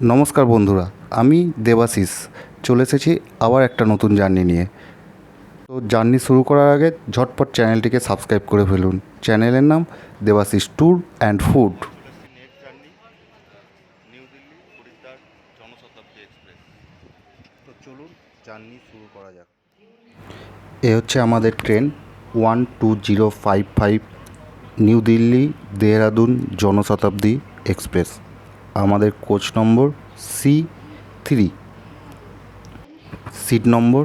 নমস্কার বন্ধুরা, আমি দেবাশিস চলে এসেছি আবার একটা নতুন জার্নি নিয়ে। তো জার্নি শুরু করার আগে ঝটপট চ্যানেলটিকে সাবস্ক্রাইব করে ফেলুন। চ্যানেলের নাম Debashis tour and food. Next journey new Delhi Haridwar Janshatabdi express. তো চলুন জার্নি শুরু করা যাক। এ হচ্ছে আমাদের train 12055 new Delhi Dehradun Janshatabdi express. আমাদের কোচ নম্বর C3, সিট নম্বর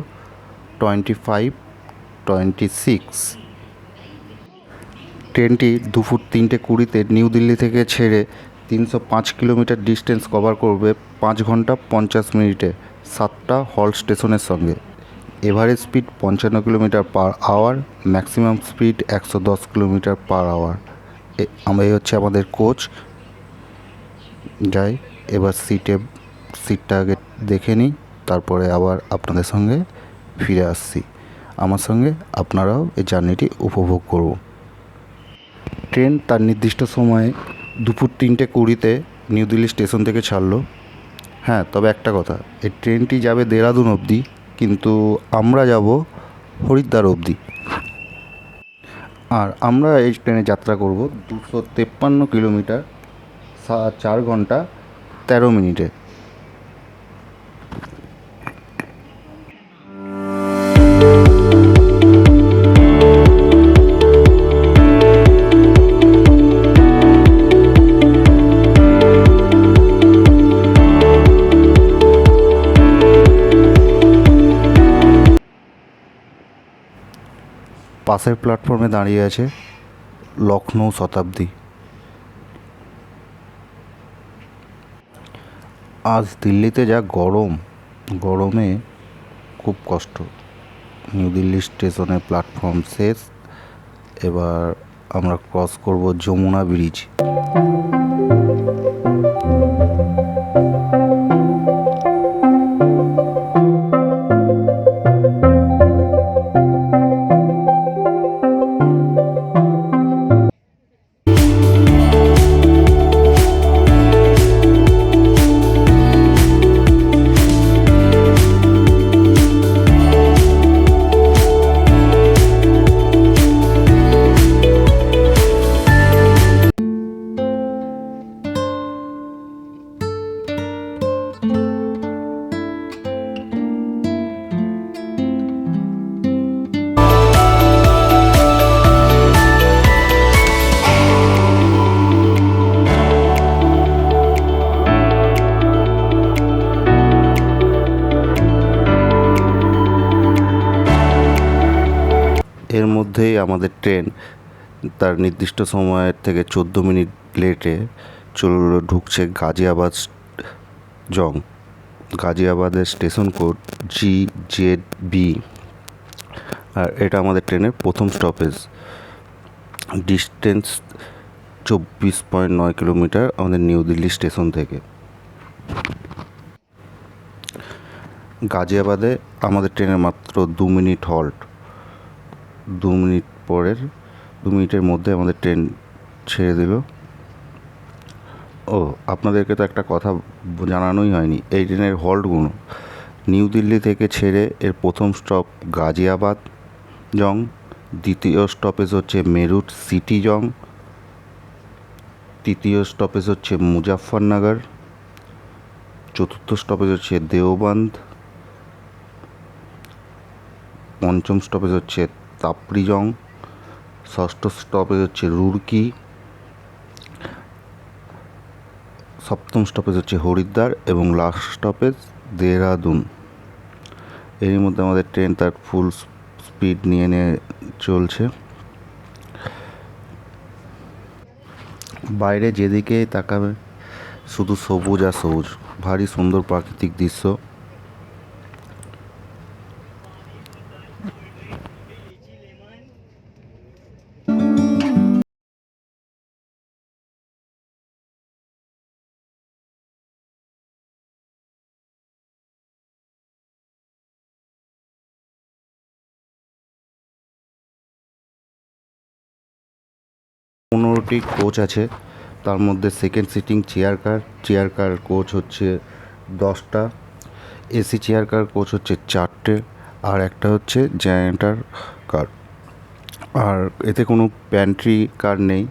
2526। ট্রেনটি দুপুর 3:20 নিউ দিল্লি থেকে ছেড়ে 305 কিলোমিটার ডিস্টেন্স কভার করবে 5 ঘন্টা 50 মিনিটে 7টা হল্ট স্টেশনের সঙ্গে। Average speed 55 kilometre hour, maximum speed 110 kilometre hour. এই হচ্ছে আমাদের কোচ। যাই এবার সিটটা আগে দেখে নিই, তারপরে আবার আপনাদের সঙ্গে ফিরে আসছি। আমার সঙ্গে আপনারাও এই জার্নিটি উপভোগ করুন। ট্রেন তার নির্দিষ্ট সময়ে দুপুর 3:20 নিউ দিল্লি স্টেশন থেকে ছাড়লো। হ্যাঁ, তবে একটা কথা, এই ট্রেনটি যাবে দেহরাদুন অবধি, কিন্তু আমরা যাব হরিদ্বার অবধি। আর আমরা এই ট্রেনে যাত্রা করব 253 কিলোমিটার 4 ঘন্টা 13 মিনিটে। পাশের প্ল্যাটফর্মে দাঁড়িয়ে আছে লখনৌ শতাব্দী। আজ দিল্লিতে যা গরমে খুব কষ্ট। নিউ দিল্লি স্টেশনে প্ল্যাটফর্ম শেষ। এবার আমরা ক্রস করব যমুনা ব্রিজ। এর মধ্যেই আমাদের ট্রেন তার নির্দিষ্ট সময়ের থেকে 14 মিনিট লেটে ঢুকছে গাজিয়াবাদ জং। গাজিয়াবাদের স্টেশন কোড GZB। আর এটা আমাদের ট্রেনের প্রথম স্টপেজ। ডিস্টেন্স 24.9 কিলোমিটার আমাদের নিউ দিল্লি স্টেশন থেকে। গাজিয়াবাদে আমাদের ট্রেনের মাত্র 2 মিনিট হল্ট। 2 মিনিটের মধ্যে আমাদের ট্রেন ছেড়ে দিল। ও, আপনাদেরকে তো একটা কথা জানানোই হয়নি, এই ট্রেনের হল্টগুলো। নিউ দিল্লি থেকে ছেড়ে এর প্রথম স্টপ গাজিয়াবাদ জং, দ্বিতীয় স্টপেজ হচ্ছে মেরুট সিটি জং, তৃতীয় স্টপেজ হচ্ছে মুজাফফরনগর, চতুর্থ স্টপেজ হচ্ছে দেওবন্দ, পঞ্চম স্টপেজ হচ্ছে তাপরি জং, ষষ্ঠ স্টপেজ হচ্ছে রুড়কি, সপ্তম স্টপেজ হচ্ছে হরিদ্বার এবং লাস্ট স্টপেজ দেহরাদুন। এর মধ্যে আমাদের ট্রেন তার ফুল স্পিড নিয়ে চলছে। বাইরে যেদিকে তাকাবে শুধু সবুজ আর সবুজ, ভারী সুন্দর প্রাকৃতিক দৃশ্য। 15টি কোচ আছে তার মধ্যে second sitting chair car coach হচ্ছে 10টা, এসি চেয়ার কার কোচ হচ্ছে 4টে, আর একটা হচ্ছে জেনারেটর কার। আর এতে কোনো প্যান্ট্রি কার নেই।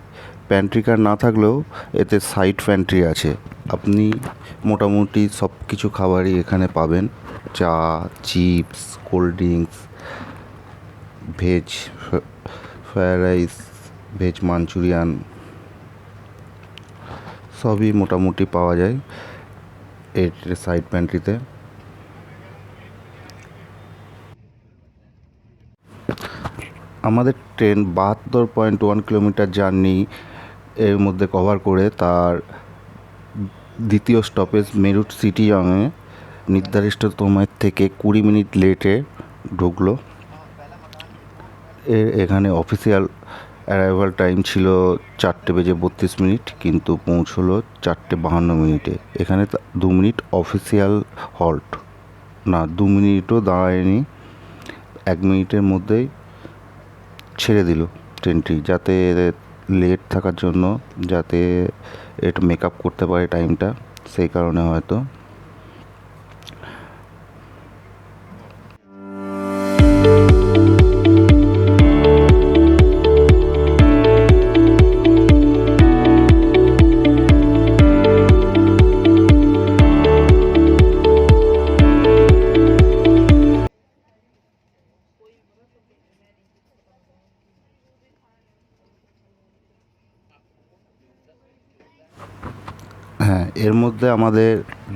প্যান্ট্রি কার না থাকলেও এতে সাইড প্যান্ট্রি আছে। আপনি মোটামুটি সব কিছু খাবারই এখানে পাবেন, চা, chips, cold drinks, veg fried rice, veg Manchurian সবই মোটামুটি পাওয়া যায় এর সাইড প্যান্ট্রিতে। আমাদের ট্রেন 72.1 কিলোমিটার জার্নি এর মধ্যে কভার করে তার দ্বিতীয় স্টপেজ মেরুট সিটিজংয়ে নির্ধারিত সময়ের থেকে 20 মিনিট লেটে ঢুকলো। এখানে অফিসিয়াল অ্যারাইভাল টাইম ছিল 4:32, কিন্তু পৌঁছলো 4:52। এখানে 2 মিনিট অফিসিয়াল হল্ট, না 2 মিনিটও দাঁড়ায়নি, 1 মিনিটের মধ্যেই ছেড়ে দিল ট্রেনটি, যাতে লেট থাকার জন্য যাতে এটা মেক আপ করতে পারে টাইমটা, সেই কারণে হয়তো। হ্যাঁ, এর মধ্যে আমাদের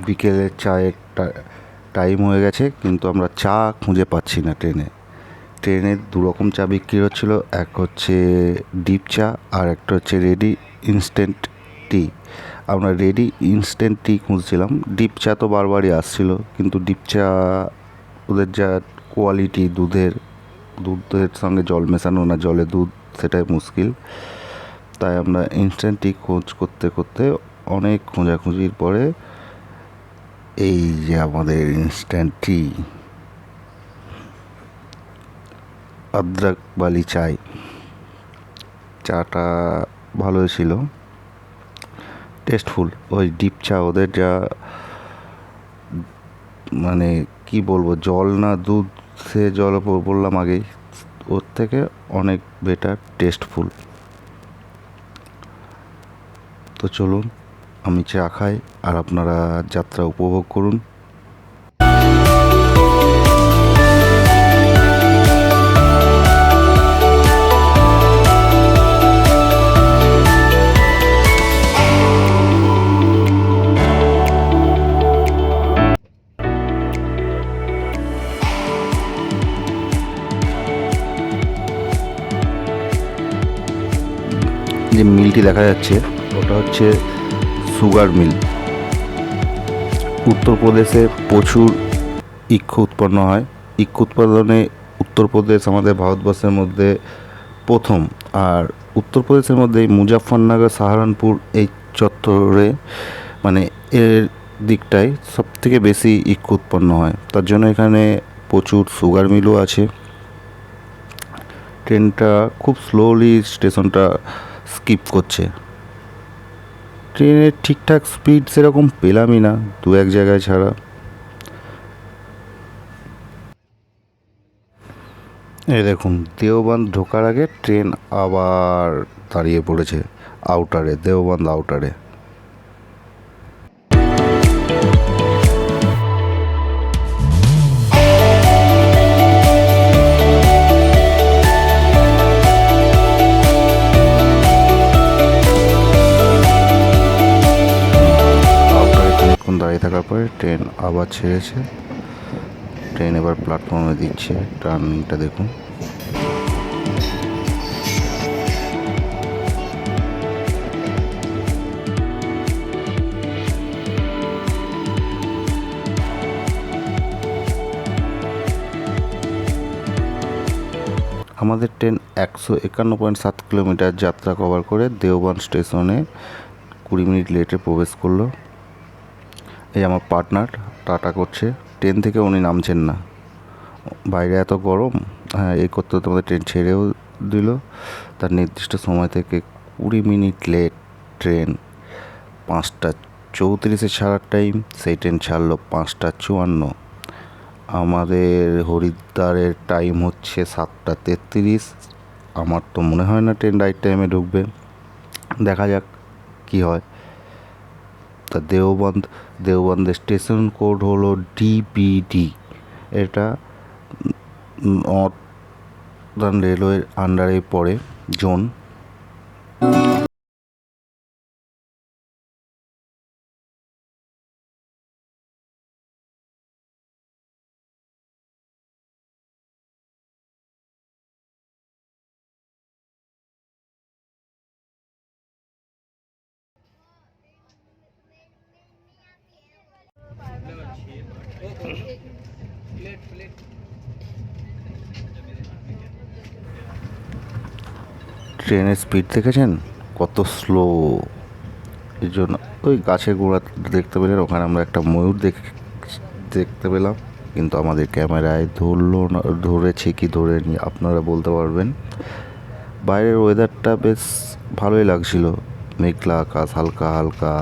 বিকেলের চায়ের টাইম হয়ে গেছে, কিন্তু আমরা চা খুঁজে পাচ্ছি না ট্রেনে 2 রকম চা বিক্রি হচ্ছিল, এক হচ্ছে ডিপ চা আর একটা হচ্ছে রেডি ইনস্ট্যান্ট টি। আমরা রেডি ইনস্ট্যান্ট টি খুঁজছিলাম, ডিপ চা তো বারবারই আসছিল, কিন্তু ডিপ চা ওদের যা কোয়ালিটি, দুধের সঙ্গে জল মেশানো না জলে দুধ, সেটাই মুশকিল। তাই আমরা ইনস্ট্যান্ট টি খোঁজ করতে করতে অনেক খোঁজাখুঁজির পরে এই যে আমাদের ইনস্ট্যান্ট টি, আদ্রাক বালি চাই। চাটা ভালোই ছিল, টেস্টফুল। ওই ডিপ চা ওদের যা মানে কি বলবো, জল না দুধ, সে জল বললাম আগেই, ওর থেকে অনেক বেটার, টেস্টফুল। তো চলুন আমি চা খাই আর আপনারা যাত্রা উপভোগ করুন। যে মিলটি দেখা যাচ্ছে ওটা হচ্ছে সুগার মিল। উত্তরপ্রদেশে প্রচুর ইক্ষু উৎপন্ন হয়। ইক্ষু উৎপাদনে উত্তরপ্রদেশ আমাদের ভারতবর্ষের মধ্যে প্রথম। আর উত্তরপ্রদেশের মধ্যে মুজাফফরনগর, সাহারানপুর এই চত্বরে, মানে এর দিকটায় সবথেকে বেশি ইক্ষু উৎপন্ন হয়, তার জন্য এখানে প্রচুর সুগার মিলও আছে। ট্রেনটা খুব স্লোলি স্টেশনটা স্কিপ করছে। ট্রেনের ঠিকঠাক স্পিড সেরকম পেলামই না, 2-1 জায়গায় ছাড়া। এই দেখুন, দেওবন্দ ঢোকার আগে ট্রেন আবার দাঁড়িয়ে পড়েছে আউটারে, দেওবন্দ আউটারে। দাঁড়িয়ে থাকার পরে ট্রেন আবার ছেড়েছে। ট্রেন এবার প্ল্যাটফর্মে দিচ্ছে, টার্নিংটা দেখুন। আমাদের ট্রেন 151.7 কিলোমিটার যাত্রা কভার করে দেওবন্দ স্টেশনে 20 মিনিট লেটে প্রবেশ করলো। এই আমার পার্টনার টাটা করছে, ট্রেন থেকে উনি নামছেন না, বাইরে এত গরম। হ্যাঁ, এই করতে তোমাদের ট্রেন ছেড়েও দিল, তার নির্দিষ্ট সময় থেকে 20 মিনিট লেট ট্রেন। 5:34 ছাড়ার টাইম, সেই ট্রেন ছাড়লো 5:54। আমাদের হরিদ্বারের টাইম হচ্ছে 7:33। আমার তো মনে হয় না ট্রেন রাইট টাইমে ঢুকবে, দেখা যাক কি হয়। তা দেওবন্দের স্টেশন কোড হলো DBD। এটা নর্দার্ন রেলওয়ের আন্ডারে পড়ে জোন। ট্রেনের স্পিড দেখেছেন কত স্লো, এই জন্য ওই গাছের গোড়া দেখতে পেলেন, ওখানে আমরা একটা ময়ূর দেখতে পেলাম, কিন্তু আমাদের ক্যামেরায় ধরলো না, ধরেছে কি ধরেনি আপনারা বলতে পারবেন। বাইরের ওয়েদারটা বেশ ভালোই লাগছিল, মেঘলা আকাশ, হালকা হালকা।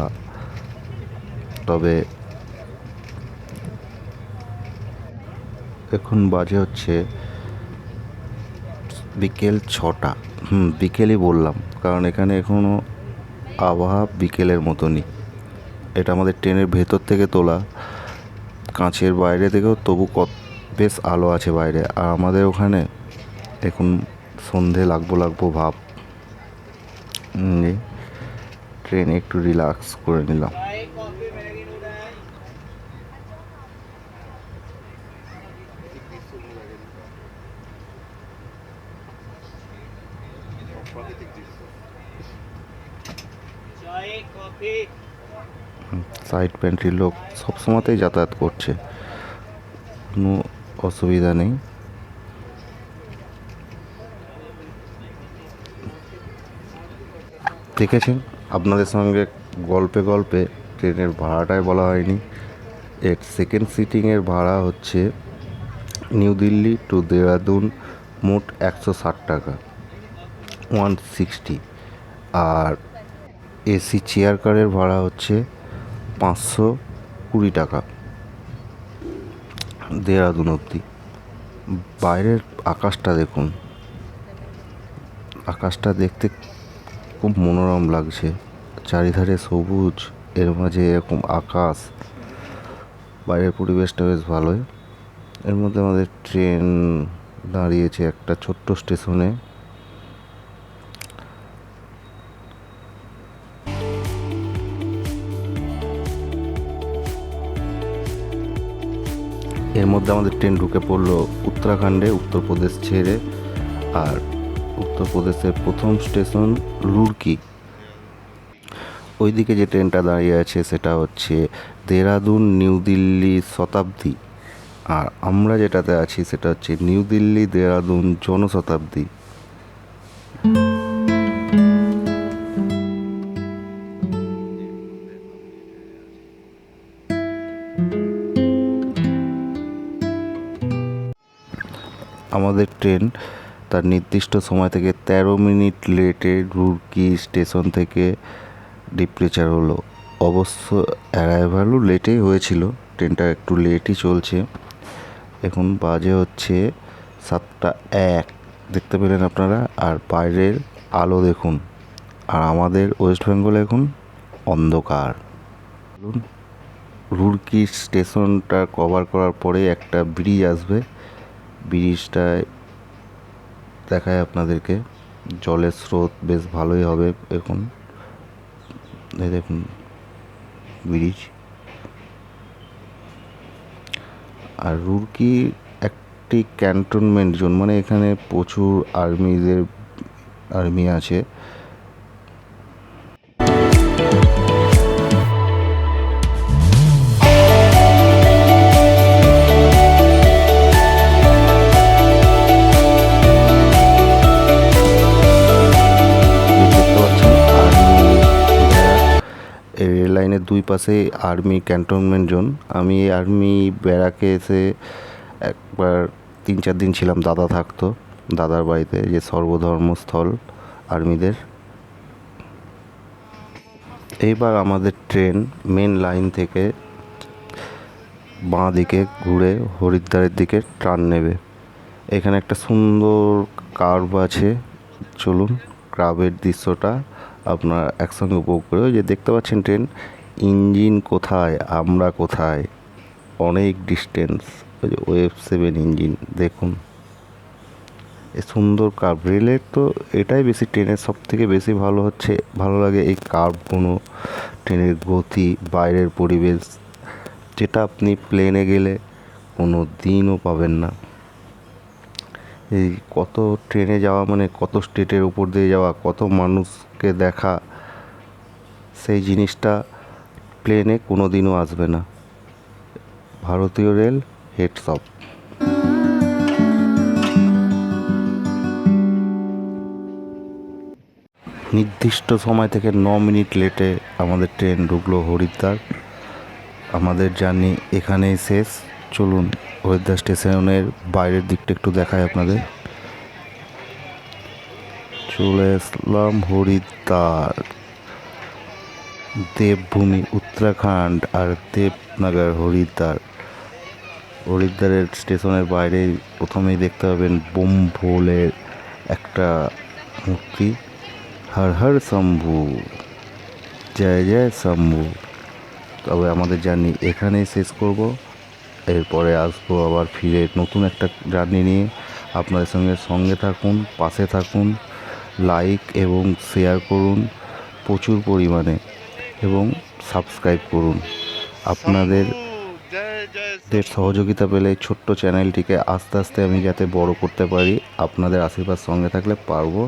তবে এখন বাজে হচ্ছে বিকেল 6টা। বিকেলই বললাম, কারণ এখানে এখনও আবহাওয়া বিকেলের মতনই। এটা আমাদের ট্রেনের ভেতর থেকে তোলা, কাঁচের বাইরে থেকেও তবু বেশ আলো আছে বাইরে। আর আমাদের ওখানে এখন সন্ধে লাগবো ভাব। ট্রেনে একটু রিল্যাক্স করে নিলাম। প্রাকৃতিক দৃশ্য। সাইড প্যান্ট্রির লোক সবসময়তেই যাতায়াত করছে, কোনো অসুবিধা নেই। দেখেছেন, আপনাদের সঙ্গে গল্পে গল্পে ট্রেনের ভাড়াটাই বলা হয়নি। এর সেকেন্ড সিটিংয়ের ভাড়া হচ্ছে নিউ দিল্লি টু দেহরাদুন মোট 160 টাকা, 160। আর এসি চেয়ার কারের ভাড়া হচ্ছে 520 টাকা দেহরাদুন অবধি। বাইরের আকাশটা দেখুন, আকাশটা দেখতে খুব মনোরম লাগছে, চারিধারে সবুজ, এর মাঝে এরকম আকাশ। বাইরের পরিবেশটা বেশ ভালোই। এর মধ্যে আমাদের ট্রেন দাঁড়িয়েছে একটা ছোট্ট স্টেশনে। এর মধ্যে আমাদের ট্রেন ঢুকে পড়লো উত্তরাখণ্ডে, উত্তরপ্রদেশ ছেড়ে। আর উত্তরপ্রদেশের প্রথম স্টেশন রুড়কি। ওইদিকে যে ট্রেনটা দাঁড়িয়ে আছে সেটা হচ্ছে দেহরাদুন নিউ দিল্লি শতাব্দী। আর আমরা যেটাতে আছি সেটা হচ্ছে নিউ দিল্লি দেহরাদুন জনশতাব্দী। আমাদের ট্রেন তার নির্দিষ্ট সময় থেকে 13 মিনিট লেটে রুড়কি স্টেশন থেকে ডিপ্রেচার হলো। অবশ্য অ্যারাইভালও লেটেই হয়েছিল, ট্রেনটা একটু লেটই চলছে। এখন বাজে হচ্ছে 7:01, দেখতে পেলেন আপনারা। আর বাইরের আলো দেখুন। আর আমাদের ওয়েস্ট বেঙ্গলে এখন অন্ধকার। রুড়কি স্টেশনটা কভার করার পরে একটা ব্রিজ আসবে, ব্রিজটায় দেখায় আপনাদেরকে। জলের স্রোত বেশ ভালোই হবে এখন। এই দেখুন ব্রিজ। আর রুড়কি একটি ক্যান্টনমেন্ট জোন, মানে এখানে প্রচুর আর্মি আছে। রেল লাইনের দুই পাশে আর্মি ক্যান্টনমেন্ট জোন। আমি এই আর্মি ব্যারাকে এসে একবার 3-4 দিন ছিলাম, দাদা থাকতো, দাদার বাড়িতে, যে সর্বধর্মস্থল আর্মিদের। এইবার আমাদের ট্রেন মেন লাইন থেকে বাঁ দিকে ঘুরে হরিদ্বারের দিকে টার্ন নেবে। এখানে একটা সুন্দর কার্ভ আছে, চলুন কার্ভের দৃশ্যটা আপনার একসঙ্গে উপভোগ করে। ওই যে দেখতে পাচ্ছেন ট্রেন, ইঞ্জিন কোথায়, আমরা কোথায়, অনেক ডিস্টেন্স। ওই যে ওয়েভ 7 ইঞ্জিন দেখুন, এই সুন্দর কার্ভ। রেলের তো এটাই বেশি, ট্রেনের সব থেকে বেশি ভালো লাগে এই কার্ভগুলো, ট্রেনের গতি, বাইরের পরিবেশ, যেটা আপনি প্লেনে গেলে কোনো দিনও পাবেন না। এই কত ট্রেনে যাওয়া মানে কত স্টেটের উপর দিয়ে যাওয়া, কত মানুষকে দেখা, সেই জিনিসটা প্লেনে কোনো দিনও আসবে না। ভারতীয় রেল হেডস অফ। নির্দিষ্ট সময় থেকে 9 মিনিট লেটে আমাদের ট্রেন ঢুকলো হরিদ্বার। আমাদের জার্নি এখানেই শেষ। চলুন হরিদ্বার স্টেশনের বাইরের দিকটা একটু দেখায় আপনাদের। চলে আসলাম হরিদ্বার, দেবভূমি উত্তরাখণ্ড আর দেবনগর হরিদ্বার। হরিদ্বারের স্টেশনের বাইরে প্রথমেই দেখতে পাবেন বোম ভোলের একটা মূর্তি, হর হর শম্ভু, জয় জয় শম্ভু। তবে আমাদের জার্নি এখানেই শেষ করব। এরপরে আসবো আবার ফিরে নতুন একটা জার্নি নিয়ে। আপনাদের সঙ্গে থাকুন, পাশে থাকুন, লাইক এবং শেয়ার করুন প্রচুর পরিমাণে এবং সাবস্ক্রাইব করুন। আপনাদের জয় জয় সহযোগিতা পেলে ছোট্ট চ্যানেলটিকে আস্তে আস্তে আমি যাতে বড় করতে পারি, আপনাদের আশীর্বাদ সঙ্গে থাকলে পারবো।